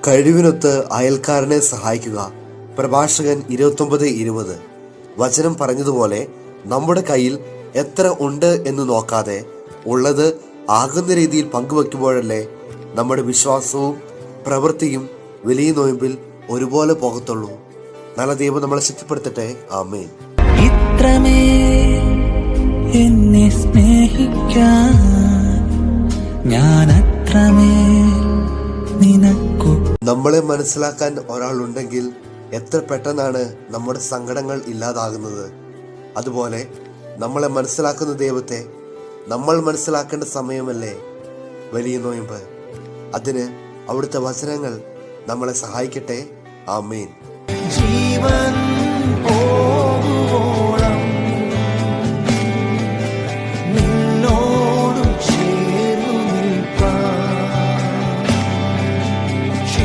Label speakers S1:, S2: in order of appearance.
S1: കഴിവിനൊത്ത് അയൽക്കാരനെ സഹായിക്കുക. പ്രഭാഷകൻ 29:20. വചനം പറഞ്ഞതുപോലെ നമ്മുടെ കയ്യിൽ എത്ര ഉണ്ട് എന്ന് നോക്കാതെ ഉള്ളത് ആകുന്ന രീതിയിൽ പങ്കുവെക്കുമ്പോഴല്ലേ നമ്മുടെ വിശ്വാസവും പ്രവൃത്തിയും വലിയ നോയമ്പിൽ ഒരുപോലെ പോകത്തുള്ളൂ. നല്ല ദൈവം നമ്മളെ ശക്തിപ്പെടുത്തട്ടെ. ആമേൻ.
S2: ഇത്രമേൽ എന്നെ സ്നേഹിക്കാൻ ഞാൻ അത്രമേൽ നിനക്കു.
S1: നമ്മളെ മനസ്സിലാക്കാൻ ഒരാളുണ്ടെങ്കിൽ എത്ര പെട്ടെന്നാണ് നമ്മുടെ സങ്കടങ്ങൾ ഇല്ലാതാകുന്നത്. അതുപോലെ നമ്മളെ മനസ്സിലാക്കുന്ന ദൈവത്തെ നമ്മൾ മനസ്സിലാക്കേണ്ട സമയമല്ലേ വലിയ നോയമ്പ്. അതിന് അവിടുത്തെ വചനങ്ങൾ നമ്മളെ സഹായിക്കട്ടെ. ആമേൻ.
S2: ജീവൻ